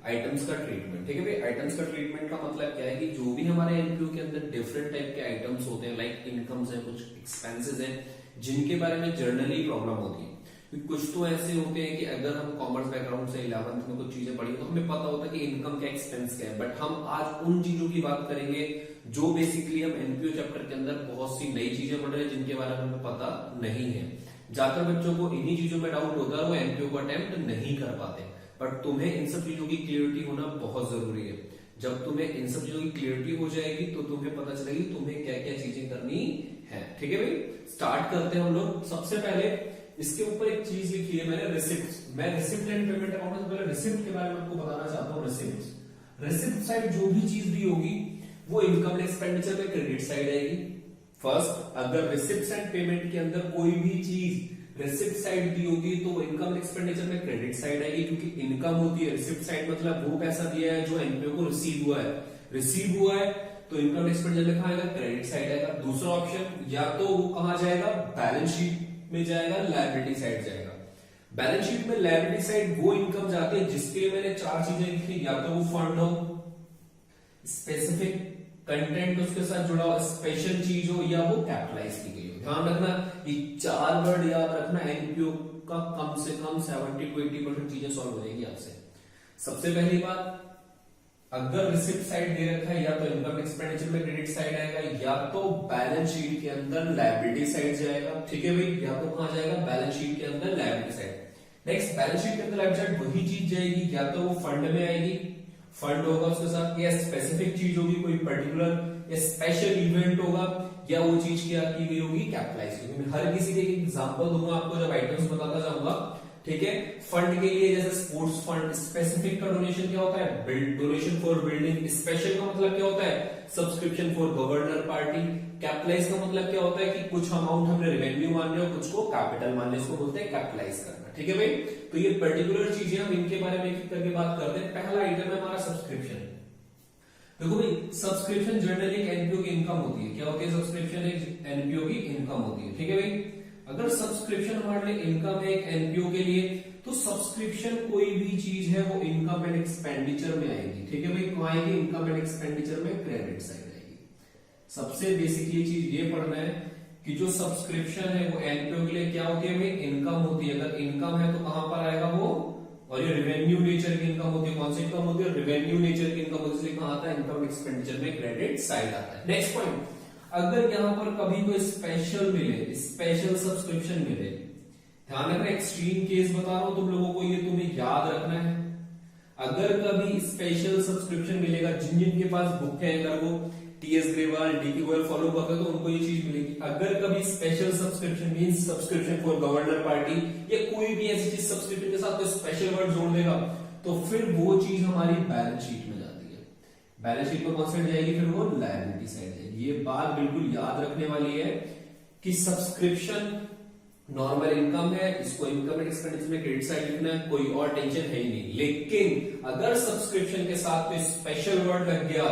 Items का treatment. ठीक है भाई, आइटम्स का ट्रीटमेंट का मतलब क्या है कि जो भी हमारे एनपीओ के अंदर डिफरेंट टाइप के आइटम्स होते हैं, लाइक इनकम्स है, कुछ एक्सपेंसेस हैं, जिनके बारे में जर्नली प्रॉब्लम होती है। क्योंकि कुछ तो ऐसे होते हैं कि अगर हम कॉमर्स बैकग्राउंड से 11th में कुछ चीजें पढ़ी तो हमें पता होता है कि इनकम क्या एक्सपेंस क्या है, बट हम आज उन चीजों की बात करेंगे जो बेसिकली हम एनपीओ चैप्टर के अंदर बहुत सी नई चीजें पढ़ रहे हैं जिनके बारे में हमें पता नहीं है। ज्यादातर बच्चों को इन्हीं चीजों में डाउट होता है, वो एनपीओ को अटेम्प्ट नहीं कर पाते, बट तुम्हें इन सब चीजों की क्लियरिटी होना बहुत जरूरी है। जब तुम्हें इन सब चीजों की क्लियरिटी हो जाएगी तो तुम्हें पता चलेगी तुम्हें क्या क्या चीजें करनी है। ठीक है भाई, स्टार्ट करते हैं हम लोग। सबसे पहले इसके ऊपर एक चीज लिखी है मैंने, रिसिप्ट। मैं रिसिप्ट एंड पेमेंट अकाउंट से पहले रिसिप्ट के बारे में आपको बताना चाहता हूँ। रिसिप्ट साइड जो भी चीज दी होगी वो इनकम एक्सपेंडिचर में क्रेडिट साइड आएगी। फर्स्ट, अगर रिसिप्ट एंड पेमेंट के अंदर कोई भी चीज रिसिप्ट साइड दी होगी तो वो इनकम एक्सपेंडिचर में क्रेडिट साइड आएगी, क्योंकि इनकम होती है रिसिप्ट साइड, मतलब वो पैसा दिया है जो एनपीओ को रिसीव हुआ है। रिसीव हुआ है तो इनकम एक्सपेंडिचर में कहां आएगा, क्रेडिट साइड आएगा। दूसरा ऑप्शन, या तो वो कहां जाएगा, बैलेंस शीट में जाएगा, लायबिलिटी साइड जाएगा। बैलेंस शीट में लायबिलिटी साइड वो इनकम जाती है जिसके लिए मैंने चार चीजें लिखी, या तो वो फंड हो, स्पेसिफिक कंटेंट उसके साथ जुड़ा हो, स्पेशल चीज हो, या वो कैपिटलाइज की गई हो। ध्यान रखना, ये चार वर्ड याद रखना, एनपीओ का कम से कम 70 to 80% चीजें सॉल्व हो जाएंगी आपसे। सबसे पहली बात, अगर रिसिप्ट साइड दे रखा है या तो इनकम एक्सपेंडिचर में क्रेडिट साइड आएगा, या तो बैलेंस शीट के अंदर लायबिलिटी साइड जाएगा। ठीक है भाई, या तो कहां जाएगा, बैलेंस शीट के अंदर liability side. Next, balance sheet के अंदर लायबिलिटी साइड वही चीज जाएगी, या तो वो फंड में आएगी, फंड होगा उसके साथ, या स्पेसिफिक चीज होगी कोई पर्टिकुलर, या स्पेशल इवेंट होगा, या वो चीज क्या की गई होगी, कैपिटलाइज की गई। हर किसी के एक एग्जांपल दूंगा आपको जब आइटम्स बताता जाऊंगा। ठीक है, फंड के लिए जैसे स्पोर्ट्स फंड, स्पेसिफिक का डोनेशन क्या होता है, डोनेशन फॉर बिल्डिंग। स्पेशल का मतलब क्या होता है, subscription for governor party. Capitalise का मतलब क्या होता है कि कुछ अमाउंट हमने रेवेन्यू मान रहे हो, कुछ को कैपिटल मान रहे, इसको बोलते हैं कैपिटलाइज करना। ठीक है भाई, तो ये पर्टिकुलर चीजें हम इनके बारे में एक करके बात करते हैं। पहला आइटम है हमारा सब्सक्रिप्शन। देखो भाई, सब्सक्रिप्शन जनरली एनपीओ की इनकम होती है। क्या होती है, सब्सक्रिप्शन एक एनपीओ की इनकम होती है। ठीक है भाई, अगर सब्सक्रिप्शन हमारे लिए इनकम है एक एनपीओ के लिए, तो सब्सक्रिप्शन कोई भी चीज है वो इनकम एंड एक्सपेंडिचर में आएगी। ठीक है भाई, तो आएगी इनकम एंड एक्सपेंडिचर में क्रेडिट साइड आएगी। सबसे बेसिक ये चीज ये पढ़ना है कि जो सब्सक्रिप्शन है वो एनपीओ के लिए क्या होती है भाई, इनकम होती है। अगर इनकम है तो कहां पर आएगा वो, और ये रेवेन्यू नेचर की इनकम होती है। कौन सी इनकम होती है, रेवेन्यू नेचर की इनकम होती है, कहां आता है, इनकम एक्सपेंडिचर में क्रेडिट साइड आता है। नेक्स्ट पॉइंट, अगर यहां पर कभी कोई स्पेशल मिले, स्पेशल सब्सक्रिप्शन मिले, ध्यान रखना, एक्सट्रीम केस बता रहा हूं तुम लोगों को, ये तुम्हें याद रखना है। अगर कभी स्पेशल सब्सक्रिप्शन मिलेगा, जिन जिन के पास बुक है, अगर वो TS Grewal, DK Goyal follow करते हैं तो उनको ये चीज मिलेगी। अगर कभी special subscription means subscription for governor party या कोई भी ऐसी चीज सब्सक्रिप्शन के साथ कोई स्पेशल वर्ड जोड़ देगा, तो फिर वो चीज हमारी बैलेंस शीट में जाती है। बैलेंस शीट में कौन साइड जाएगी, फिर वो लायबिलिटी साइड जाएगी। ये बात बिल्कुल याद रखने वाली है कि सब्सक्रिप्शन नॉर्मल इनकम है, इसको इनकम एंड एक्सपेंडिचर में क्रेडिट साइड लिखना है, कोई और टेंशन है ही नहीं। लेकिन अगर सब्सक्रिप्शन के साथ कोई स्पेशल वर्ड लग गया,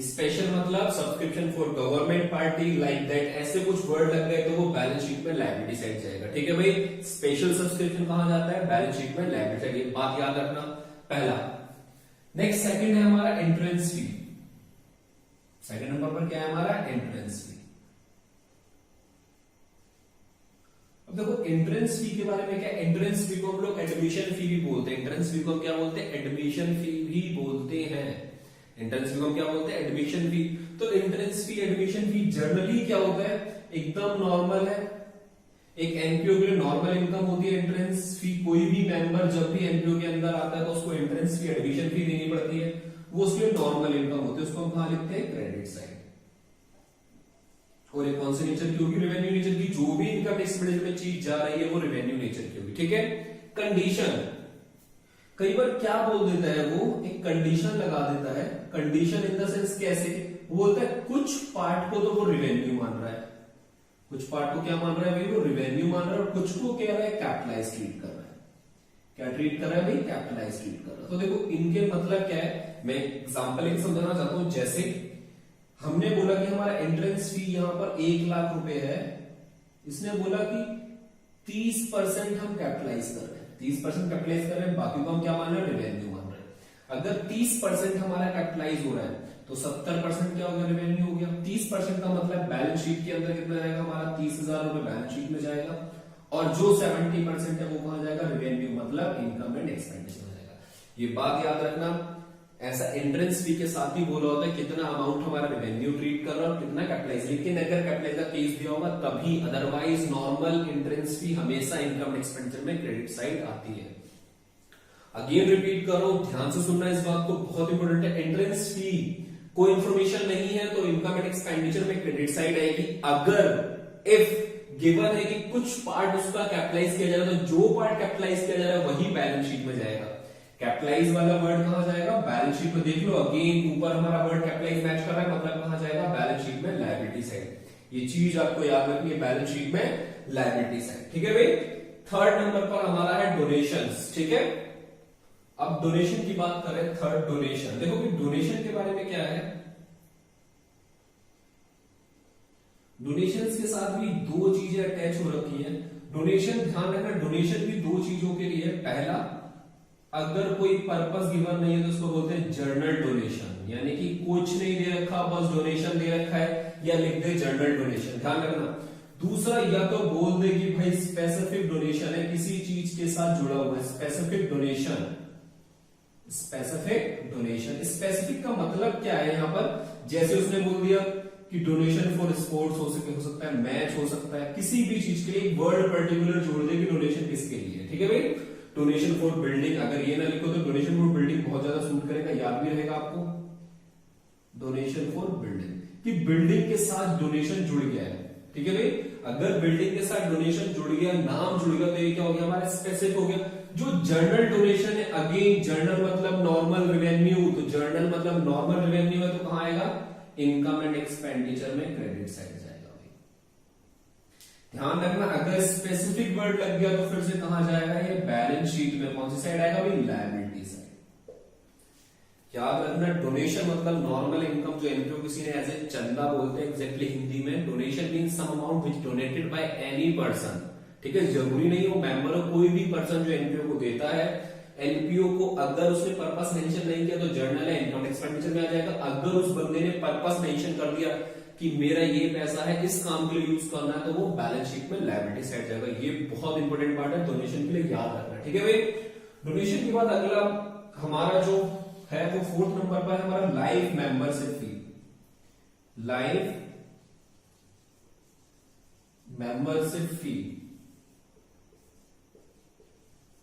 स्पेशल मतलब subscription for government party like that, ऐसे कुछ वर्ड लग गए तो वो बैलेंस शीट में लायबिलिटी साइड जाएगा। ठीक है भाई, स्पेशल सब्सक्रिप्शन कहां जाता है, बैलेंस शीट में लायबिलिटी साइड। ये बात याद रखना, पहला। नेक्स्ट, सेकंड है हमारा एंट्रेंस फी। सेकंड नंबर पर क्या है हमारा, एंट्रेंस फी। अब देखो एंट्रेंस फी के बारे में क्या, एंट्रेंस फी को हम लोग एडमिशन फी भी बोलते हैं। एंट्रेंस फी को क्या बोलते हैं, एडमिशन फी भी बोलते हैं। एंट्रेंस फी को क्या बोलते हैं, एडमिशन फी। तो entrance fee, admission fee generally क्या होता है, एकदम नॉर्मल है। एक एनपीओ के लिए नॉर्मल इनकम होती है एंट्रेंस फी। कोई भी मेंबर जब भी एनपीओ के अंदर आता है तो उसको एंट्रेंस फी, एडमिशन फी देनी पड़ती है। वो उसके लिए नॉर्मल इनकम होती है, उसको हम कहां लिखते हैं, क्रेडिट साइड। और एक कौन से नेचर की होगी, रेवेन्यू नेचर की। जो भी इनकम एक्सपेंडिचर में चीज जा रही है वो रेवेन्यू नेचर की होगी। ठीक है, कंडीशन, कई बार क्या बोल देता है वो, एक कंडीशन लगा देता है। कंडीशन इन द सेंस कैसे, वो बोलता है कुछ पार्ट को तो वो रेवेन्यू मान रहा है, कुछ पार्ट को क्या मान रहा है भाई, वो रेवेन्यू मान रहा है, और कुछ को क्या रहा है, कैपिटलाइज ट्रीट कर रहा है। क्या ट्रीट कर रहा है भाई, कैपिटलाइज ट्रीट कर रहा है। तो देखो इनके मतलब क्या है, मैं एग्जांपल एक समझाना चाहता हूं। जैसे हमने बोला कि हमारा एंट्रेंस फी यहां पर 1 लाख रुपए है, इसने बोला कि 30% हम कैपिटलाइज कर रहे हैं, 30% कैपिटलाइज कर रहे हैं, बाकी को हम क्या मान रहे हैं, रेवेन्यू मान रहे हैं। अगर 30% हमारा कैपिटलाइज हो रहा है तो 70% क्या हो गया, रेवेन्यू हो गया। 30% का मतलब बैलेंस शीट के अंदर कितना जाएगा हमारा, 30,000 रुपए बैलेंस शीट में जाएगा, और जो 70% है वो कहां जाएगा, रेवेन्यू मतलब इनकम एंड एक्सपेंडिचर में जाएगा। ये बात याद रखना, ऐसा एंट्रेंस फी के साथ ही बोला होता है कितना अमाउंट हमारा रेवेन्यू ट्रीट कर रहा है और कितना कैपिटलाइज, लेकिन अगर कैपिटलाइज का केस दिया होगा तभी, अदरवाइज नॉर्मल एंट्रेंस फी हमेशा इनकम एक्सपेंडिचर में क्रेडिट साइड आती है। अगेन रिपीट करो, ध्यान से सुनना इस बात को, बहुत इंपॉर्टेंट है। एंट्रेंस फी कोई इंफॉर्मेशन नहीं है तो इनकम एंड एक्सपेंडिचर में क्रेडिट साइड आएगी। अगर इफ गिवन है कि कुछ पार्ट उसका कैपिटलाइज किया जाएगा तो जो पार्ट कैपिटलाइज किया जा रहा है वही बैलेंस शीट में जाएगा। कैपिटलाइज वाला वर्ड कहां जाएगा, बैलेंस शीट में। देख लो अगेन ऊपर हमारा वर्ड कैपिटलाइज मैच कर रहा है, मतलब कहां जाएगा, बैलेंस शीट में, लायबिलिटी साइड। ये चीज आपको याद रखनी है, बैलेंस शीट में लायबिलिटी साइड। ठीक है भाई। थर्ड नंबर पर हमारा है डोनेशंस। ठीक है, अब डोनेशन की बात करें, थर्ड डोनेशन। देखो कि डोनेशन के बारे में क्या है, डोनेशंस के साथ भी दो चीजें अटैच हो रखी हैं। डोनेशन, ध्यान रखना, डोनेशन भी दो चीजों के लिए। पहला, अगर कोई पर्पस गिवन नहीं है तो उसको बोलते हैं जर्नल डोनेशन, यानी कि कुछ नहीं दे रखा बस डोनेशन दे रखा है, या लिख दे जर्नल डोनेशन, ध्यान रखना। दूसरा, या तो बोल दे कि भाई स्पेसिफिक डोनेशन है, किसी चीज के साथ जुड़ा हुआ है, specific donation. Specific donation, specific का मतलब क्या है यहाँ पर, जैसे उसने बोल दिया कि डोनेशन फॉर स्पोर्ट्स हो सकता है, मैच हो सकता है, किसी भी चीज के लिए वर्ड पर्टिकुलर जोड़ दे कि डोनेशन किसके लिए। ठीक है भाई। डोनेशन फॉर बिल्डिंग, अगर ये ना लिखो तो डोनेशन फॉर बिल्डिंग बहुत ज्यादा सूट करेगा, याद भी रहेगा आपको। डोनेशन फॉर बिल्डिंग, कि बिल्डिंग के साथ डोनेशन जुड़ गया है। ठीक है भाई, अगर बिल्डिंग के साथ डोनेशन जुड़ गया, नाम जुड़ गया, तो ये क्या हो गया हमारा, स्पेसिफिक हो गया। जो जर्नल डोनेशन है, अगेन जर्नल मतलब नॉर्मल रेवेन्यू, तो जर्नल मतलब नॉर्मल रेवेन्यू है तो कहां आएगा, इनकम एंड एक्सपेंडिचर में क्रेडिट साइड जाएगा भाई। ध्यान रखना, अगर स्पेसिफिक वर्ड लग गया तो फिर से कहां जाएगा, ये बैलेंस शीट में। कौन सी साइड आएगा भाई, लायबिलिटी साइड। याद रखना, डोनेशन मतलब नॉर्मल इनकम, जो एनपीओ किसी ने एज ए चंदा बोलते हैं एग्जैक्टली हिंदी में। Donation means some amount which donated by any person. ठीक है, जरूरी नहीं हो मेंबर हो, कोई भी पर्सन जो एनपीओ को देता है, एनपीओ को अगर उसने पर्पस मेंशन नहीं किया तो जर्नल है इनकम एक्सपेंडिचर में आ जाएगा। अगर उस बंदे ने पर्पस मेंशन कर दिया कि मेरा ये पैसा है इस काम के लिए यूज करना है, तो वो बैलेंस शीट में लायबिलिटी साइड जाएगा। ये बहुत इंपॉर्टेंट पार्ट है डोनेशन के लिए, याद रखना। ठीक है भाई। डोनेशन के बाद अगला हमारा जो है वो फोर्थ नंबर पर हमारा life membership fee. Life membership fee.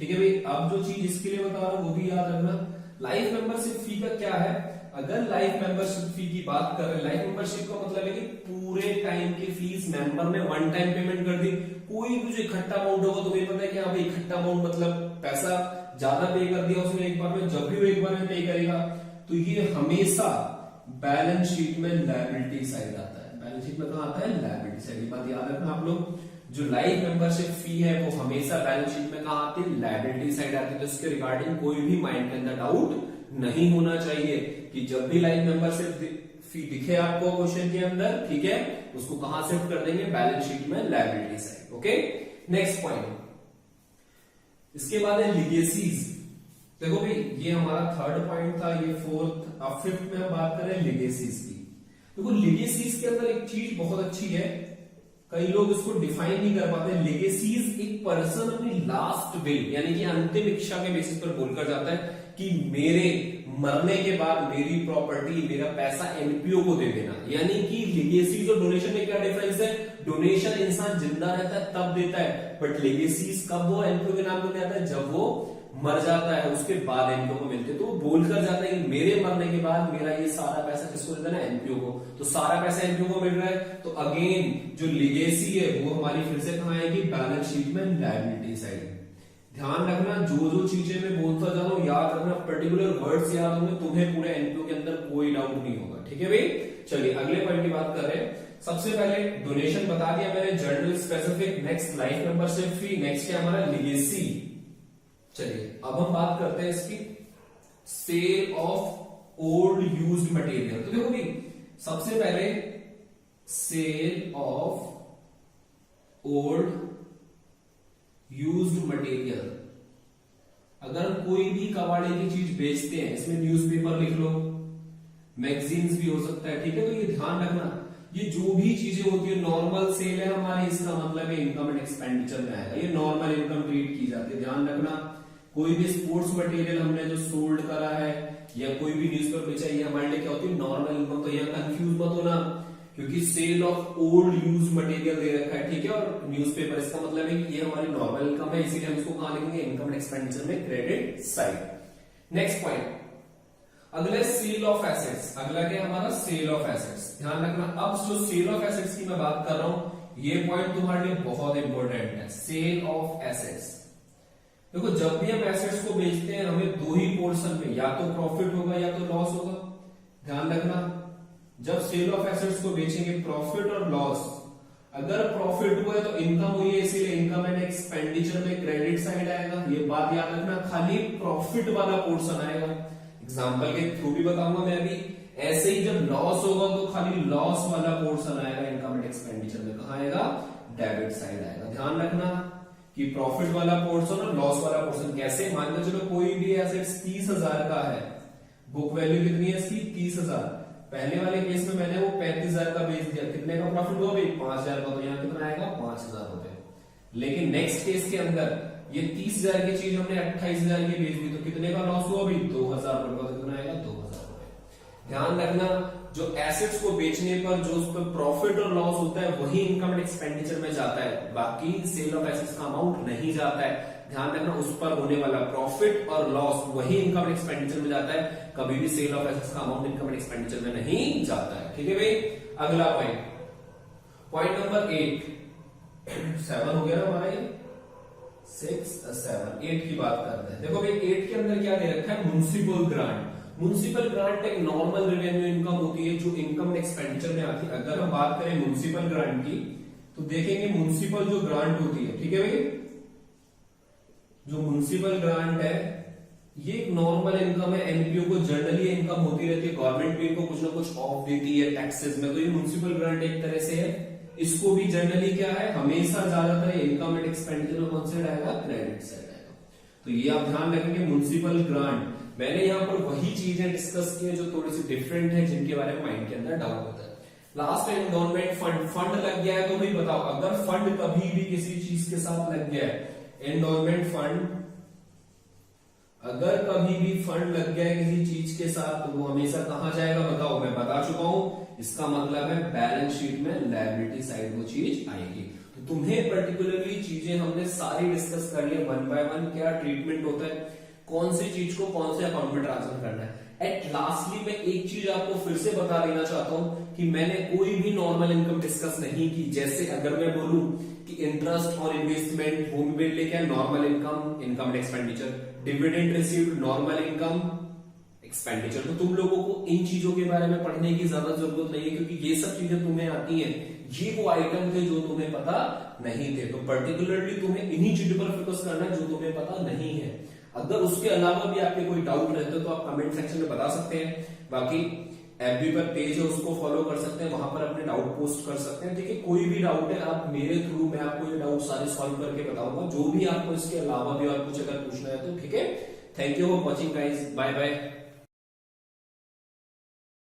ठीक है भाई। अब जो चीज इसके लिए बता रहा हूं वो भी याद रखना। लाइफ मेंबरशिप फी का क्या है, अगर लाइफ मेंबरशिप फी की बात करें, लाइफ मेंबरशिप का मतलब है कि पूरे टाइम की फीस मेंबर ने वन टाइम पेमेंट कर दी। कोई भी जो इकट्ठा अमाउंट होगा, तुम्हें पता है कि हाँ भाई इकट्ठा अमाउंट मतलब पैसा ज्यादा पे कर दिया उसने एक बार में, जब भी वो एक बार में पे करेगा तो ये हमेशा बैलेंस शीट में लायबिलिटी साइड आता है। बैलेंस शीट में कहां आता है, लायबिलिटी साइड। ये बात याद रखना आप लोग। जो लाइफ मेंबरशिप फी है वो हमेशा बैलेंस शीट में कहां आती है, लायबिलिटी साइड आती है। तो इसके रिगार्डिंग कोई भी माइंड के अंदर डाउट नहीं होना चाहिए कि जब भी लाइफ मेंबरशिप फी दिखे आपको क्वेश्चन के अंदर, ठीक है, उसको कहां शिफ्ट कर देंगे, बैलेंस शीट में, liability side. Okay, next point. इसके बाद है लीगेसीज। देखो भाई ये हमारा थर्ड पॉइंट था, ये फोर्थ। अब फिफ्थ में हम बात करें लीगेसीज की। देखो लीगेसीज के अंदर एक चीज बहुत अच्छी है, कई लोग इसको डिफाइन नहीं कर पाते। लेगेसीज एक पर्सन अपनी लास्ट विल यानी कि अंतिम इच्छा के बेसिस पर बोलकर जाता है कि मेरे मरने के बाद मेरी प्रॉपर्टी, मेरा पैसा एनपीओ को दे देना। यानी कि लेगेसीज और डोनेशन में क्या डिफरेंस है, डोनेशन इंसान जिंदा रहता है तब देता है, बट लेगेसीज कब वो एनपीओ के नाम पर देता है, जब वो मर जाता है उसके बाद एनपीओ को मिलते। तो वो बोलकर जाता है कि मेरे मरने के बाद मेरा ये सारा पैसा किसको देना है, एनपीओ को। तो सारा पैसा एनपीओ को मिल रहा है, तो अगेन जो लीगेसी है वो हमारी फिर से कहां आएगी, बैलेंस शीट में, लायबिलिटी साइड। ध्यान रखना, जो चीजें मैं बोलता जा रहा हूं याद रखना, पर्टिकुलर वर्ड्स याद होंगे, तुम्हें पूरे एनपीओ के अंदर कोई डाउट नहीं होगा। ठीक है भाई। चलिए अगले पॉइंट की बात कर रहे हैं। सबसे पहले डोनेशन बता दिया मैंने, journal specific, next life membership fee, next है हमारा लीगेसी। चलिए अब हम बात करते हैं इसकी sale of old used material. तो देखो भाई सबसे पहले sale of old used material. अगर हम कोई भी कबाड़े की चीज बेचते हैं, इसमें न्यूज़पेपर लिख लो, मैगजीन्स भी हो सकता है, ठीक है। तो ये ध्यान रखना, ये जो भी चीजें होती है नॉर्मल सेल है हमारी, इसका मतलब है इनकम एंड एक्सपेंडिचर में आएगा, ये नॉर्मल इनकम ट्रीट की जाती है। ध्यान रखना, कोई भी स्पोर्ट्स मटेरियल हमने जो सोल्ड करा है या कोई भी न्यूज़पेपर बेचा, ये हमारे लिए क्या होती है, नॉर्मल इनकम। तो यहाँ कंफ्यूज मत होना, क्योंकि sale of old use material दे रखा है, ठीक है, और न्यूज़पेपर, इसका मतलब है कि ये हमारी नॉर्मल इनकम है, इसीलिए हम इसको कहां लिखेंगे, इनकम एंड एक्सपेंडिचर में क्रेडिट साइड। नेक्स्ट पॉइंट, अगले सेल ऑफ एसेट्स, अगला क्या हमारा, सेल ऑफ एसेट्स। ध्यान रखना, अब जो सेल ऑफ एसेट्स की मैं बात कर रहा हूं, ये पॉइंट तुम्हारे लिए बहुत इंपॉर्टेंट है, सेल ऑफ एसेट्स। देखो, जब भी हम एसेट्स को बेचते हैं, हमें दो ही पोर्शन में, या तो प्रॉफिट होगा या तो लॉस होगा। ध्यान रखना, जब सेल ऑफ एसेट्स को बेचेंगे, प्रॉफिट और लॉस, अगर प्रॉफिट हुआ है तो इनकम हुई है, इसीलिए इनकम एंड एक्सपेंडिचर में क्रेडिट साइड आएगा। ये बात याद रखना, खाली प्रॉफिट वाला पोर्शन आएगा। एग्जांपल के थ्रू भी बताऊंगा मैं अभी। ऐसे ही जब लॉस होगा तो खाली लॉस वाला पोर्शन आएगा इनकम एंड एक्सपेंडिचर में, कहां आएगा, डेबिट साइड आएगा। ध्यान रखना कि प्रॉफिट वाला पोर्शन और लॉस वाला पोर्शन कैसे, मान लो चलो कोई भी एसेट्स 30,000 का है, बुक वैल्यू कितनी है इसकी, 30,000। पहले वाले केस में मैंने वो 35,000 का बेच दिया, कितने का प्रॉफिट हुआ भाई, 5,000 का, तो यहाँ कितना आएगा, 5,000 रुपए। लेकिन नेक्स्ट केस के अंदर ये 30,000 की चीज हमने 28,000 की बेच दी, तो कितने का लॉस हुआ भाई, 2,000 रुपए का, कितना आएगा, 2,000 रुपए। ध्यान रखना, जो एसेट्स को बेचने पर जो उस पर प्रॉफिट और लॉस होता है वही इनकम एंड एक्सपेंडिचर में जाता है, बाकी सेल ऑफ एसेट्स का अमाउंट नहीं जाता है। ध्यान रखना, उस पर होने वाला प्रॉफिट और लॉस वही इनकम एंड एक्सपेंडिचर में जाता है, कभी भी सेल ऑफ एसेट्स का अमाउंट इनकम एंड एक्सपेंडिचर में नहीं जाता है, ठीक है भाई। अगला पॉइंट, पॉइंट नंबर 8, 7 हो गया ना हमारा, ये 6, 7, 8 की बात करते हैं। देखो भाई, 8 के अंदर क्या दे रखा है, म्युनिसिपल ग्रांट। म्युनिसिपल ग्रांट एक नॉर्मल रेवेन्यू इनकम होती है जो इनकम एक्सपेंडिचर में आती है। अगर हम बात करें म्युनिसिपल ग्रांट की, तो देखेंगे म्युनिसिपल जो ग्रांट होती है, ठीक है भाई, जो म्युनिसिपल ग्रांट है ये एक नॉर्मल इनकम है। एनपीओ को जनरली इनकम होती रहती है, गवर्नमेंट भी इनको कुछ ना कुछ ऑफ देती है टैक्सेस में, तो ये म्युनिसिपल ग्रांट एक तरह से है। इसको भी जनरली क्या है, हमेशा ज्यादातर इनकम एंड एक्सपेंडिचर में कौन साइड आएगा, क्रेडिट साइड आएगा। तो ये आप ध्यान रखेंगे, म्युनिसिपल ग्रांट। मैंने यहाँ पर वही चीजें डिस्कस की है जो थोड़ी सी डिफरेंट है, जिनके बारे में माइंड के अंदर डाउट होता है। लास्ट में एंडोमेंट फंड, फंड लग गया है तो भाई बताओ, अगर फंड कभी भी किसी चीज के साथ लग गया है, एंडोमेंट फंड अगर कभी भी फंड लग गया है किसी चीज के साथ, तो वो हमेशा कहां जाएगा, बताओ, मैं बता चुका हूं। इसका मतलब है बैलेंस शीट में लायबिलिटी साइड वो चीज आएगी। तो तुम्हें पर्टिकुलरली चीजें हमने सारी डिस्कस कर ली, वन बाय वन क्या ट्रीटमेंट होता है, कौन सी चीज को कौन से अकाउंट में ट्रांसफर करना है। एट लास्टली मैं एक चीज आपको फिर से बता देना चाहता हूं कि मैंने कोई भी नॉर्मल इनकम डिस्कस नहीं की। जैसे अगर मैं बोलूं कि इंटरेस्ट और इन्वेस्टमेंट, होम बिल लेके normal income, income and expenditure, dividend received, normal income, expenditure, तो तुम लोगों को इन चीजों के बारे में पढ़ने की ज्यादा जरूरत नहीं है, क्योंकि ये सब चीजें तुम्हें आती हैं। ये वो आइटम थे जो तुम्हें पता नहीं थे, तो पर्टिकुलरली तुम्हें इन्हीं चीजों पर फोकस करना है जो तुम्हें पता नहीं है। अगर उसके अलावा भी आपके कोई डाउट रहते तो आप कमेंट सेक्शन में बता सकते हैं। बाकी एफबी पर पेज है, उसको फॉलो कर सकते हैं, वहां पर अपने डाउट पोस्ट कर सकते हैं, ठीक है। कोई भी डाउट है आप मेरे थ्रू, मैं आपको ये डाउट सारे सॉल्व करके बताऊंगा। जो भी आपको इसके अलावा भी और कुछ अगर पूछना है तो ठीक है। Thank you for watching guys, bye bye.